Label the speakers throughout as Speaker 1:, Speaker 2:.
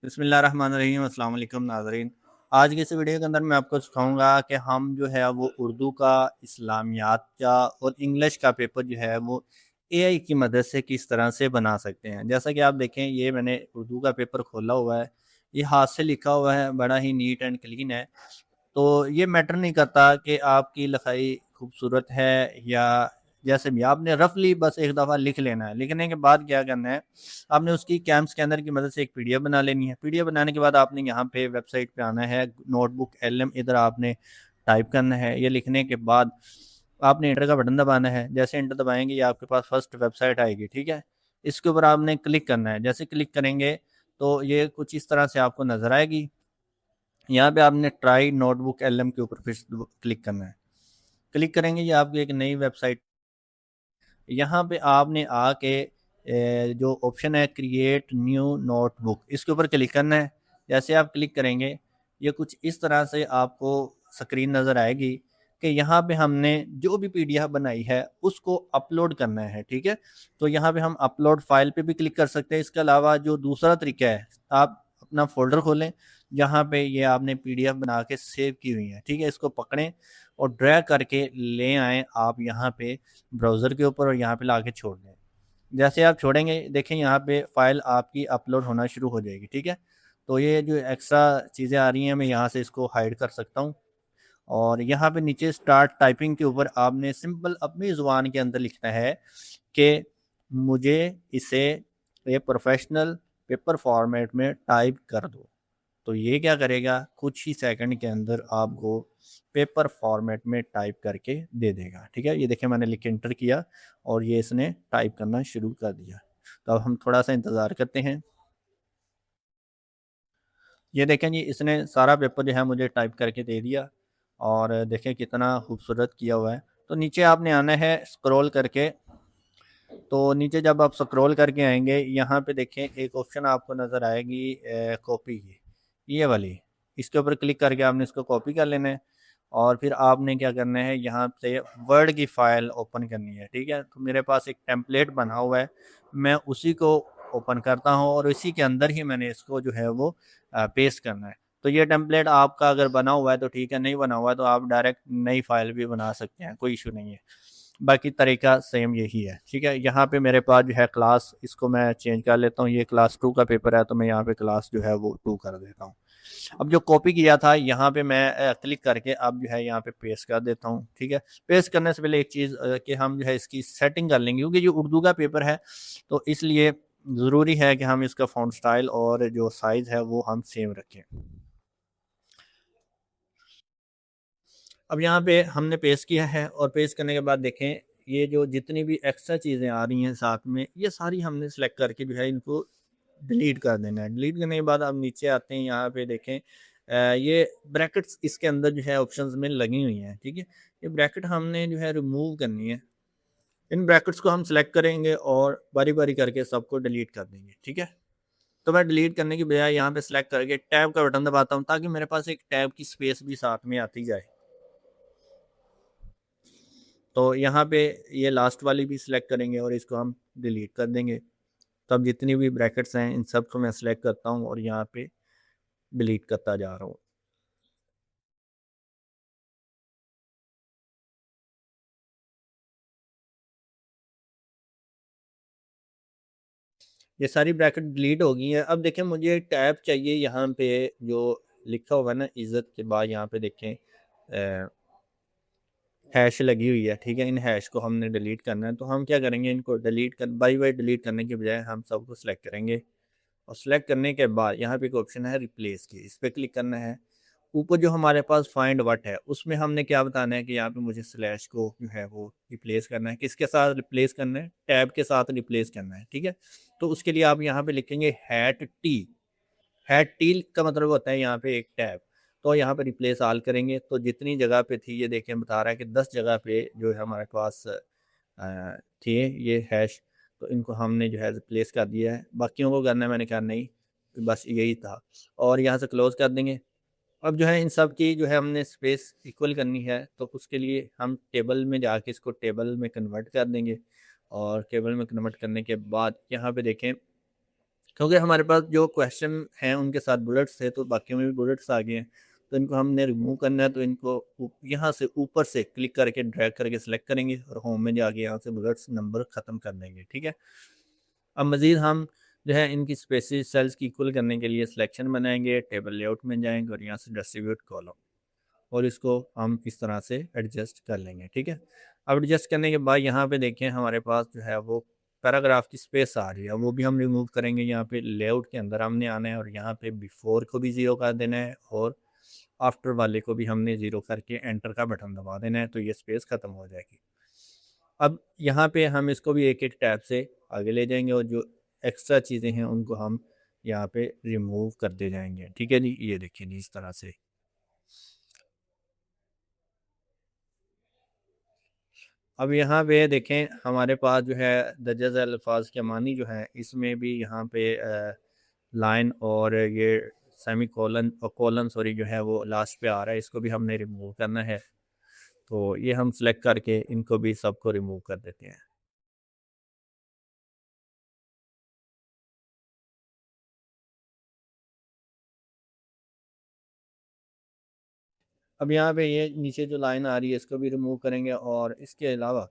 Speaker 1: बिस्मिल्लाहिर्रहमानिर्रहीम अस्सलाम वालेकुम नाज़रीन। आज की इस वीडियो के अंदर मैं आपको सिखाऊंगा कि हम जो है वो उर्दू का, इस्लामियात का और इंग्लिश का पेपर जो है वो एआई की मदद से किस तरह से बना सकते हैं। जैसा कि आप देखें, ये मैंने उर्दू का पेपर खोला हुआ है, ये हाथ से लिखा हुआ है, बड़ा ही नीट एंड क्लीन है। तो ये मैटर नहीं करता कि आपकी लिखाई खूबसूरत है या जैसे भी, आपने रफली बस एक दफ़ा लिख लेना है। लिखने के बाद क्या करना है, आपने उसकी कैम स्कैनर की मदद से एक पीडीएफ बना लेनी है। पीडीएफ बनाने के बाद आपने यहाँ पे वेबसाइट पे आना है, नोटबुक एलएम इधर आपने टाइप करना है। ये लिखने के बाद आपने इंटर का बटन दबाना है। जैसे इंटर दबाएंगे ये आपके पास फर्स्ट वेबसाइट आएगी, ठीक है। इसके ऊपर आपने क्लिक करना है। जैसे क्लिक करेंगे तो ये कुछ इस तरह से आपको नज़र आएगी। यहाँ पे आपने ट्राई नोटबुक एलएम के ऊपर फिर क्लिक करना है। क्लिक करेंगे ये आपकी एक नई वेबसाइट, यहाँ पे आपने आके जो ऑप्शन है क्रिएट न्यू नोटबुक, इसके ऊपर क्लिक करना है। जैसे आप क्लिक करेंगे ये कुछ इस तरह से आपको स्क्रीन नज़र आएगी कि यहाँ पे हमने जो भी पीडीएफ बनाई है उसको अपलोड करना है, ठीक है। तो यहाँ पे हम अपलोड फाइल पे भी क्लिक कर सकते हैं। इसके अलावा जो दूसरा तरीका है, आप अपना फोल्डर खोलें जहाँ पे ये आपने पीडीएफ बना के सेव की हुई है, ठीक है। इसको पकड़ें और ड्रैग करके ले आएँ आप यहाँ पे ब्राउज़र के ऊपर और यहाँ पे लाके छोड़ दें। जैसे आप छोड़ेंगे देखें यहाँ पे फ़ाइल आपकी अपलोड होना शुरू हो जाएगी, ठीक है। तो ये जो एक्स्ट्रा चीज़ें आ रही हैं मैं यहाँ से इसको हाइड कर सकता हूँ। और यहाँ पे नीचे स्टार्ट टाइपिंग के ऊपर आपने सिंपल अपनी ज़ुबान के अंदर लिखना है कि मुझे इसे ये प्रोफेशनल पेपर फॉर्मेट में टाइप कर दो। तो ये क्या करेगा, कुछ ही सेकंड के अंदर आपको पेपर फॉर्मेट में टाइप करके दे देगा, ठीक है। ये देखिए मैंने लिख के एंटर किया और ये इसने टाइप करना शुरू कर दिया। तो अब हम थोड़ा सा इंतज़ार करते हैं। ये देखें जी, इसने सारा पेपर जो है मुझे टाइप करके दे दिया और देखें कितना खूबसूरत किया हुआ है। तो नीचे आपने आना है स्क्रॉल करके। तो नीचे जब आप स्क्रॉल करके आएंगे यहाँ पे देखें एक ऑप्शन आपको नज़र आएगी कॉपी की, ये वाली। इसके ऊपर क्लिक करके आपने इसको कॉपी कर लेना है और फिर आपने क्या करना है, यहाँ से वर्ड की फ़ाइल ओपन करनी है, ठीक है। तो मेरे पास एक टेम्पलेट बना हुआ है, मैं उसी को ओपन करता हूँ और इसी के अंदर ही मैंने इसको जो है वो पेस्ट करना है। तो ये टेम्पलेट आपका अगर बना हुआ है तो ठीक है, नहीं बना हुआ है तो आप डायरेक्ट नई फाइल भी बना सकते हैं, कोई इशू नहीं है। बाकी तरीका सेम यही है, ठीक है। यहाँ पे मेरे पास जो है क्लास, इसको मैं चेंज कर लेता हूँ। ये क्लास 2 का पेपर है तो मैं यहाँ पे क्लास जो है वो 2 कर देता हूँ। अब जो कॉपी किया था यहाँ पे मैं क्लिक करके अब जो है यहाँ पे पेस्ट कर देता हूँ, ठीक है। पेस्ट करने से पहले एक चीज़ कि हम जो है इसकी सेटिंग कर लेंगे, क्योंकि जो उर्दू का पेपर है तो इसलिए ज़रूरी है कि हम इसका फ़ॉन्ट स्टाइल और जो साइज़ है वो हम सेम रखें। अब यहाँ पे हमने पेस्ट किया है और पेस्ट करने के बाद देखें ये जो जितनी भी एक्स्ट्रा चीज़ें आ रही हैं साथ में, ये सारी हमने सेलेक्ट करके जो है इनको डिलीट कर देना है। डिलीट करने के बाद आप नीचे आते हैं, यहाँ पे देखें ये ब्रैकेट्स इसके अंदर जो है ऑप्शंस में लगी हुई हैं, ठीक है। ये ब्रैकेट हमने जो है रिमूव करनी है। इन ब्रैकेट्स को हम सेलेक्ट करेंगे और बारी बारी करके सबको डिलीट कर देंगे, ठीक है। तो मैं डिलीट करने की बजाय यहाँ पे सेलेक्ट करके टैब का बटन दबाता हूँ ताकि मेरे पास एक टैब की स्पेस भी साथ में आती जाए। तो यहाँ पे ये लास्ट वाली भी सिलेक्ट करेंगे और इसको हम डिलीट कर देंगे। तब जितनी भी ब्रैकेट्स हैं इन सब को मैं सिलेक्ट करता हूँ और यहाँ पे डिलीट करता जा रहा हूँ। ये सारी ब्रैकेट डिलीट हो गई हैं। अब देखें मुझे टैब चाहिए यहाँ पे, जो लिखा हुआ है ना इज़्ज़त के बाद, यहाँ पे देखें हैश लगी हुई है, ठीक है। इन हैश को हमने डिलीट करना है। तो हम क्या करेंगे, इनको डिलीट कर बाई बाई डिलीट करने के बजाय हम सबको सिलेक्ट करेंगे और सिलेक्ट करने के बाद यहाँ पे एक ऑप्शन है रिप्लेस की, इस पर क्लिक करना है। ऊपर जो हमारे पास फाइंड व्हाट है उसमें हमने क्या बताना है कि यहाँ पे मुझे स्लैश को जो है वो रिप्लेस करना है। किसके साथ रिप्लेस करना है, टैब के साथ रिप्लेस करना है, ठीक है। तो उसके लिए आप यहाँ पे लिखेंगे हैट टी। हैट टी का मतलब होता है यहाँ पे एक टैब। तो यहाँ पे रिप्लेस आल करेंगे तो जितनी जगह पे थी, ये देखें बता रहा है कि 10 जगह पे जो है हमारे पास थे ये हैश। तो इनको हमने जो है रिप्लेस कर दिया है। बाकियों को करना है, मैंने कहा नहीं, बस यही था। और यहाँ से क्लोज़ कर देंगे। अब जो है इन सब की जो है हमने स्पेस इक्वल करनी है, तो उसके लिए हम टेबल में जाके इसको टेबल में कन्वर्ट कर देंगे। और टेबल में कन्वर्ट करने के बाद यहाँ पे देखें क्योंकि हमारे पास जो क्वेश्चन हैं उनके साथ बुलेट्स थे, तो बाकी में भी बुलेट्स आ गए हैं, तो इनको हमने रिमूव करना है। तो इनको यहाँ से ऊपर से क्लिक करके ड्रैग करके सिलेक्ट करेंगे और होम में जाके यहाँ से बुलेट्स नंबर ख़त्म कर देंगे। ठीक है, अब मज़ीद हम जो है इनकी स्पेसिस सेल्स की इक्वल करने के लिए सिलेक्शन बनाएंगे, टेबल लेआउट में जाएंगे और यहाँ से डिस्ट्रीब्यूट कॉलम, और इसको हम इस तरह से एडजस्ट कर लेंगे। ठीक है, अब एडजस्ट करने के बाद यहाँ पे देखें हमारे पास जो है वो पैराग्राफ की स्पेस आ रही है, वो भी हम रिमूव करेंगे। यहाँ पे लेआउट के अंदर हमने आना है और यहाँ पे बिफोर को भी ज़ीरो कर देना है और आफ्टर वाले को भी हमने ज़ीरो करके एंटर का बटन दबा देना है, तो ये स्पेस ख़त्म हो जाएगी। अब यहाँ पे हम इसको भी एक एक टैब से आगे ले जाएंगे और जो एक्स्ट्रा चीज़ें हैं उनको हम यहाँ पे रिमूव करते जाएंगे। ठीक है जी, ये देखिए जी इस तरह से। अब यहाँ पे देखें हमारे पास जो है दर्जा झैल अल्फाज के मानी जो है, इसमें भी यहाँ पे लाइन और ये सेमी कोलन और कोलन सॉरी जो है वो लास्ट पे आ रहा है, इसको भी हमने रिमूव करना है। तो ये हम सेलेक्ट करके इनको भी सबको रिमूव कर देते हैं। अब यहाँ पे ये नीचे जो लाइन आ रही है इसको भी रिमूव करेंगे, और इसके अलावा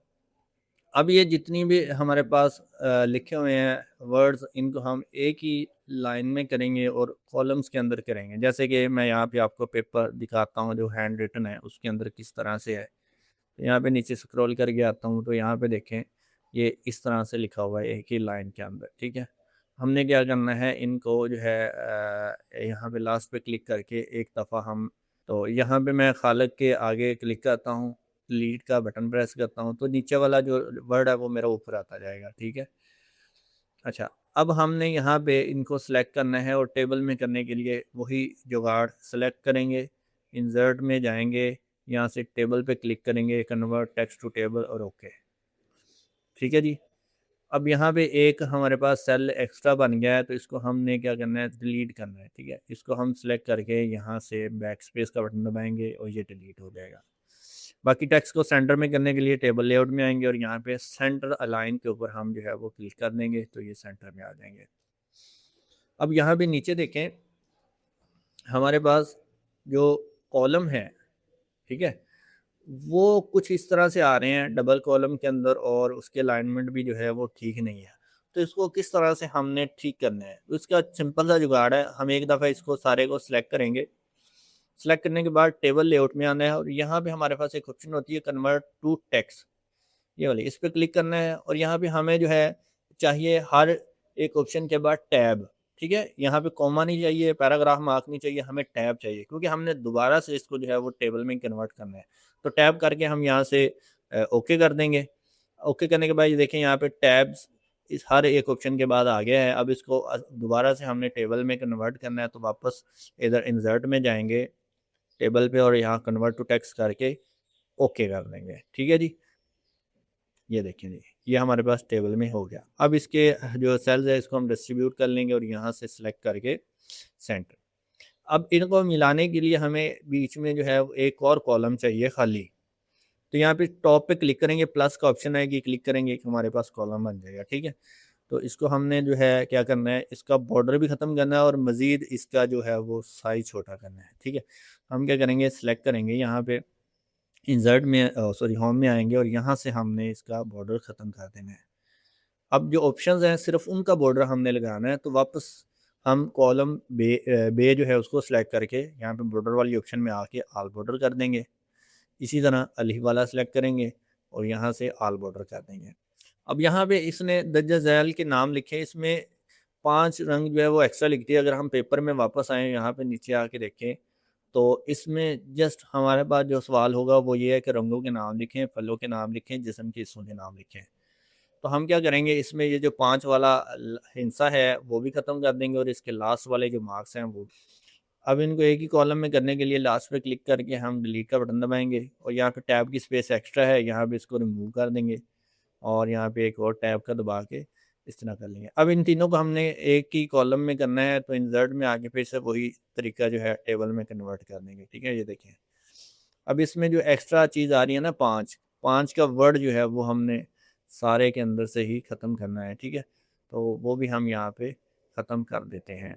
Speaker 1: अब ये जितनी भी हमारे पास लिखे हुए हैं वर्ड्स, इनको हम एक ही लाइन में करेंगे और कॉलम्स के अंदर करेंगे। जैसे कि मैं यहाँ पे आपको पेपर दिखाता हूँ जो हैंड रिटन है उसके अंदर किस तरह से है। तो यहाँ पे नीचे स्क्रॉल करके आता हूँ तो यहाँ पे देखें ये इस तरह से लिखा हुआ है एक ही लाइन के अंदर। ठीक है, हमने क्या करना है, इनको जो है यहाँ पे लास्ट पे क्लिक करके एक दफ़ा हम, तो यहाँ पे मैं खालिक के आगे क्लिक करता हूँ, लीड का बटन प्रेस करता हूँ, तो नीचे वाला जो वर्ड है वो मेरा ऊपर आता जाएगा। ठीक है, अच्छा, अब हमने यहाँ पे इनको सेलेक्ट करना है और टेबल में करने के लिए वही जुगाड़ सेलेक्ट करेंगे, इंसर्ट में जाएंगे, यहाँ से टेबल पे क्लिक करेंगे, कन्वर्ट टेक्स्ट टू टेबल और ओके। ठीक है जी, अब यहाँ पे एक हमारे पास सेल एक्स्ट्रा बन गया है, तो इसको हमने क्या करना है, डिलीट करना है। ठीक है, इसको हम सिलेक्ट करके यहाँ से बैक स्पेस का बटन दबाएंगे और ये डिलीट हो जाएगा। बाकी टेक्स्ट को सेंटर में करने के लिए टेबल लेआउट में आएंगे और यहाँ पे सेंटर अलाइन के ऊपर हम जो है वो क्लिक कर देंगे, तो ये सेंटर में आ जाएंगे। अब यहाँ पे नीचे देखें हमारे पास जो कॉलम है, ठीक है, वो कुछ इस तरह से आ रहे हैं डबल कॉलम के अंदर, और उसके अलाइनमेंट भी जो है वो ठीक नहीं है। तो इसको किस तरह से हमने ठीक करना है, तो इसका सिंपल सा जुगाड़ है, हम एक दफ़ा इसको सारे को सिलेक्ट करेंगे। सिलेक्ट करने के बाद टेबल लेआउट में आना है और यहाँ पे हमारे पास एक ऑप्शन होती है कन्वर्ट टू टेक्स्ट, ये वाली, इस पर क्लिक करना है और यहाँ पे हमें जो है चाहिए हर एक ऑप्शन के बाद टैब। ठीक है, यहाँ पे कॉमा नहीं चाहिए, पैराग्राफ मार्क नहीं चाहिए, हमें टैब चाहिए, क्योंकि हमने दोबारा से इसको जो है वो टेबल में कन्वर्ट करना है। तो टैब करके हम यहाँ से ओके कर देंगे। ओके करने के बाद ये देखें यहाँ पे टैब्स इस हर एक ऑप्शन के बाद आ गया है। अब इसको दोबारा से हमने टेबल में कन्वर्ट करना है, तो वापस इधर इंसर्ट में जाएंगे टेबल पे और यहाँ कन्वर्ट टू टेक्स्ट करके ओके कर देंगे। ठीक है जी, ये देखें जी, ये हमारे पास टेबल में हो गया। अब इसके जो सेल्स है इसको हम डिस्ट्रीब्यूट कर लेंगे और यहाँ से सिलेक्ट करके सेंटर। अब इनको मिलाने के लिए हमें बीच में जो है एक और कॉलम चाहिए खाली, तो यहाँ पे टॉप पे क्लिक करेंगे, प्लस का ऑप्शन है कि क्लिक करेंगे कि हमारे पास कॉलम बन जाएगा। ठीक है, तो इसको हमने जो है क्या करना है, इसका बॉर्डर भी ख़त्म करना है और मज़ीद इसका जो है वो साइज़ छोटा करना है। ठीक है, हम क्या करेंगे, सिलेक्ट करेंगे यहाँ पे इंसर्ट में, सॉरी होम में आएंगे और यहाँ से हमने इसका बॉर्डर ख़त्म कर देना है। अब जो ऑप्शंस हैं सिर्फ उनका बॉर्डर हमने लगाना है, तो वापस हम कॉलम बे जो है उसको सिलेक्ट करके यहाँ पे बॉर्डर वाली ऑप्शन में आके आल बॉर्डर कर देंगे। इसी तरह अलिफ वाला सिलेक्ट करेंगे और यहाँ से आल बॉर्डर कर देंगे। अब यहाँ पे इसने दर्जा झैल के नाम लिखे, इसमें 5 रंग जो है वो एक्स्ट्रा लिख दिए। अगर हम पेपर में वापस आएँ, यहाँ पे नीचे आके देखें, तो इसमें जस्ट हमारे पास जो सवाल होगा वो ये है कि रंगों के नाम लिखें, फलों के नाम लिखें, जिस्म के हिस्सों के नाम लिखें। तो हम क्या करेंगे, इसमें ये जो 5 वाला हिस्सा है वो भी ख़त्म कर देंगे और इसके लास्ट वाले जो मार्क्स हैं वो। अब इनको एक ही कॉलम में करने के लिए लास्ट पे क्लिक करके हम डिलीट का बटन दबाएंगे और यहाँ पे टैब की स्पेस एक्स्ट्रा है, यहाँ पे इसको रिमूव कर देंगे और यहाँ पे एक और टैब का दबा के इस तरह कर लेंगे। अब इन तीनों को हमने एक ही कॉलम में करना है, तो इंसर्ट में आके फिर से वही तरीका जो है टेबल में कन्वर्ट कर देंगे। ठीक है, ये देखें, अब इसमें जो एक्स्ट्रा चीज़ आ रही है ना, 5 का वर्ड जो है वो हमने सारे के अंदर से ही ख़त्म करना है। ठीक है, तो वो भी हम यहाँ पे ख़त्म कर देते हैं।